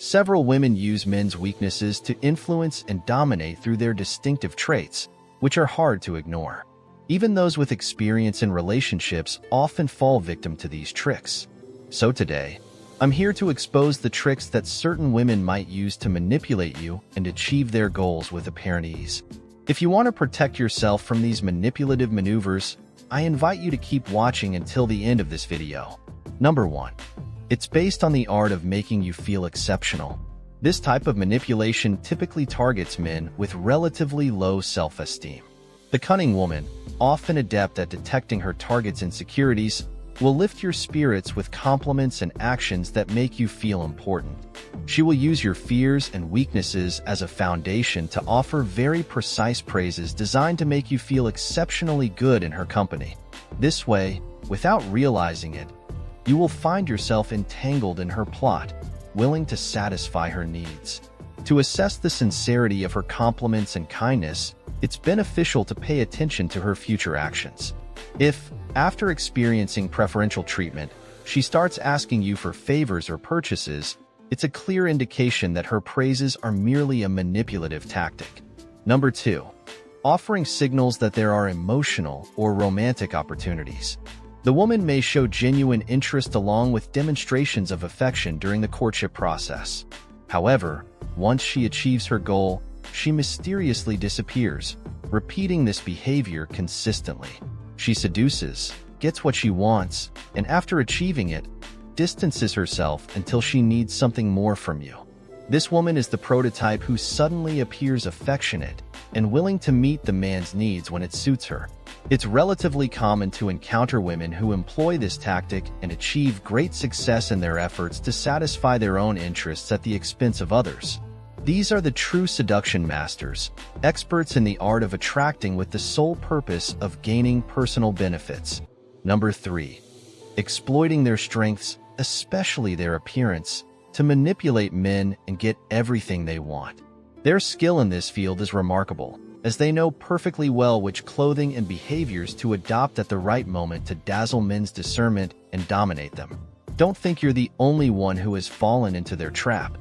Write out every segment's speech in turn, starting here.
Several women use men's weaknesses to influence and dominate through their distinctive traits, which are hard to ignore. Even those with experience in relationships often fall victim to these tricks. So today, I'm here to expose the tricks that certain women might use to manipulate you and achieve their goals with apparent ease. If you want to protect yourself from these manipulative maneuvers, I invite you to keep watching until the end of this video. Number 1. It's based on the art of making you feel exceptional. This type of manipulation typically targets men with relatively low self-esteem. The cunning woman, often adept at detecting her target's insecurities, will lift your spirits with compliments and actions that make you feel important. She will use your fears and weaknesses as a foundation to offer very precise praises designed to make you feel exceptionally good in her company. This way, without realizing it, you will find yourself entangled in her plot, willing to satisfy her needs. To assess the sincerity of her compliments and kindness, it's beneficial to pay attention to her future actions. If, after experiencing preferential treatment, she starts asking you for favors or purchases, it's a clear indication that her praises are merely a manipulative tactic. Number 2. Offering signals that there are emotional or romantic opportunities. The woman may show genuine interest along with demonstrations of affection during the courtship process. However, once she achieves her goal, she mysteriously disappears, repeating this behavior consistently. She seduces, gets what she wants, and after achieving it, distances herself until she needs something more from you. This woman is the prototype who suddenly appears affectionate and willing to meet the man's needs when it suits her. It's relatively common to encounter women who employ this tactic and achieve great success in their efforts to satisfy their own interests at the expense of others. These are the true seduction masters, experts in the art of attracting with the sole purpose of gaining personal benefits. Number 3. Exploiting their strengths, especially their appearance, to manipulate men and get everything they want. Their skill in this field is remarkable, as they know perfectly well which clothing and behaviors to adopt at the right moment to dazzle men's discernment and dominate them. Don't think you're the only one who has fallen into their trap.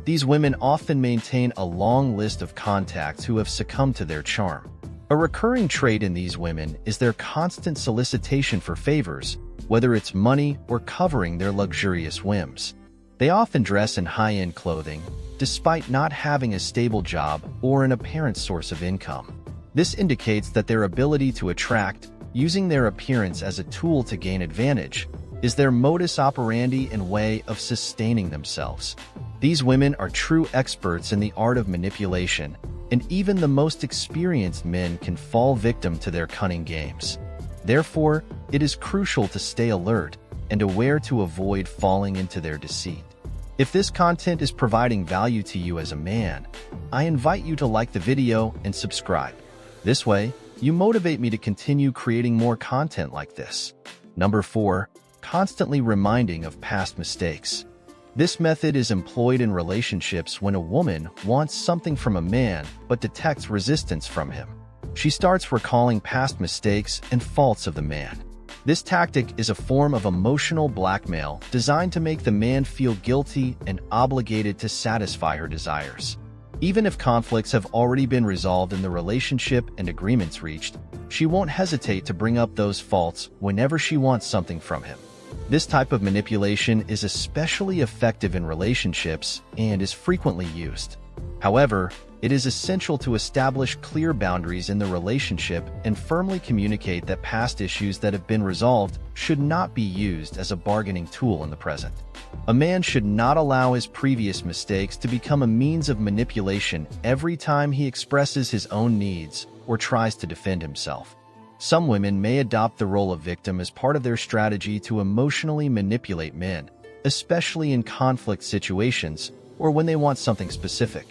These women often maintain a long list of contacts who have succumbed to their charm. A recurring trait in these women is their constant solicitation for favors, whether it's money or covering their luxurious whims. They often dress in high-end clothing, despite not having a stable job or an apparent source of income. This indicates that their ability to attract, using their appearance as a tool to gain advantage, is their modus operandi and way of sustaining themselves. These women are true experts in the art of manipulation, and even the most experienced men can fall victim to their cunning games. Therefore, it is crucial to stay alert and aware to avoid falling into their deceit. If this content is providing value to you as a man, I invite you to like the video and subscribe. This way, you motivate me to continue creating more content like this. Number 4. Constantly reminding of past mistakes. This method is employed in relationships when a woman wants something from a man but detects resistance from him. She starts recalling past mistakes and faults of the man. This tactic is a form of emotional blackmail designed to make the man feel guilty and obligated to satisfy her desires. Even if conflicts have already been resolved in the relationship and agreements reached, she won't hesitate to bring up those faults whenever she wants something from him. This type of manipulation is especially effective in relationships and is frequently used. However, it is essential to establish clear boundaries in the relationship and firmly communicate that past issues that have been resolved should not be used as a bargaining tool in the present. A man should not allow his previous mistakes to become a means of manipulation every time he expresses his own needs or tries to defend himself. Some women may adopt the role of victim as part of their strategy to emotionally manipulate men, especially in conflict situations or when they want something specific.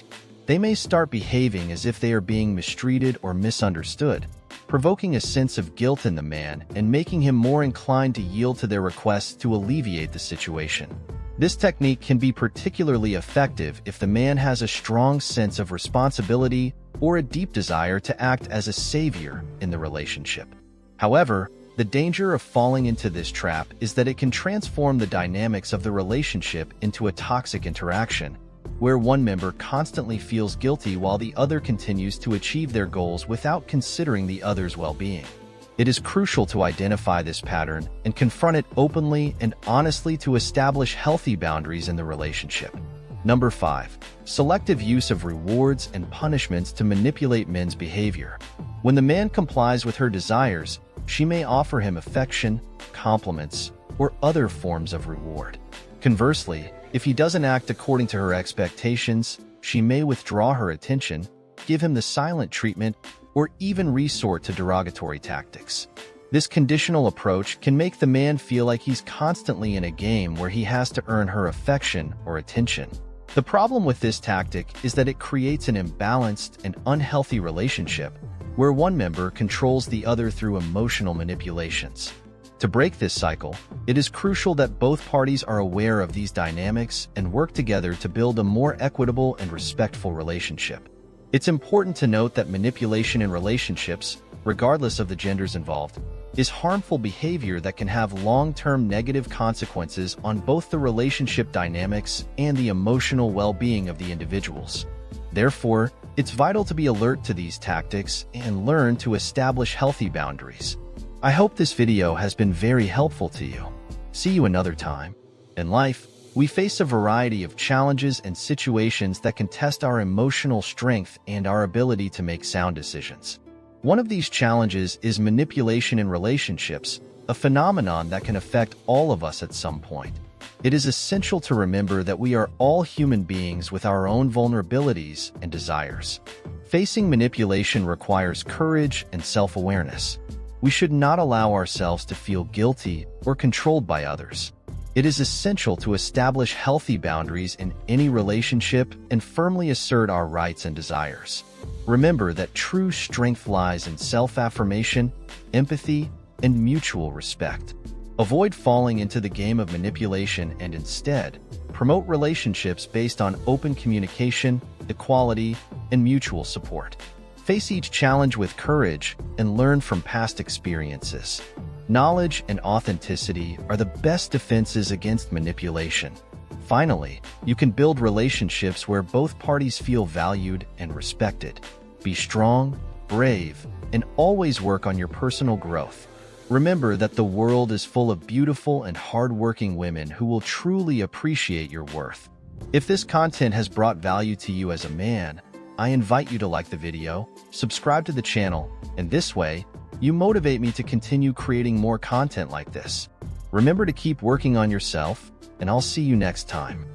They may start behaving as if they are being mistreated or misunderstood, provoking a sense of guilt in the man and making him more inclined to yield to their requests to alleviate the situation. This technique can be particularly effective if the man has a strong sense of responsibility or a deep desire to act as a savior in the relationship. However, the danger of falling into this trap is that it can transform the dynamics of the relationship into a toxic interaction, where one member constantly feels guilty while the other continues to achieve their goals without considering the other's well-being. It is crucial to identify this pattern and confront it openly and honestly to establish healthy boundaries in the relationship. Number 5. Selective use of rewards and punishments to manipulate men's behavior. When the man complies with her desires, she may offer him affection, compliments, or other forms of reward. Conversely, if he doesn't act according to her expectations, she may withdraw her attention, give him the silent treatment, or even resort to derogatory tactics. This conditional approach can make the man feel like he's constantly in a game where he has to earn her affection or attention. The problem with this tactic is that it creates an imbalanced and unhealthy relationship where one member controls the other through emotional manipulations. To break this cycle, it is crucial that both parties are aware of these dynamics and work together to build a more equitable and respectful relationship. It's important to note that manipulation in relationships, regardless of the genders involved, is harmful behavior that can have long-term negative consequences on both the relationship dynamics and the emotional well-being of the individuals. Therefore, it's vital to be alert to these tactics and learn to establish healthy boundaries. I hope this video has been very helpful to you. See you another time. In life, we face a variety of challenges and situations that can test our emotional strength and our ability to make sound decisions. One of these challenges is manipulation in relationships, a phenomenon that can affect all of us at some point. It is essential to remember that we are all human beings with our own vulnerabilities and desires. Facing manipulation requires courage and self-awareness. We should not allow ourselves to feel guilty or controlled by others. It is essential to establish healthy boundaries in any relationship and firmly assert our rights and desires. Remember that true strength lies in self-affirmation, empathy, and mutual respect. Avoid falling into the game of manipulation and instead, promote relationships based on open communication, equality, and mutual support. Face each challenge with courage and learn from past experiences. Knowledge and authenticity are the best defenses against manipulation. Finally, you can build relationships where both parties feel valued and respected. Be strong, brave, and always work on your personal growth. Remember that the world is full of beautiful and hardworking women who will truly appreciate your worth. If this content has brought value to you as a man, I invite you to like the video, subscribe to the channel, and this way, you motivate me to continue creating more content like this. Remember to keep working on yourself, and I'll see you next time.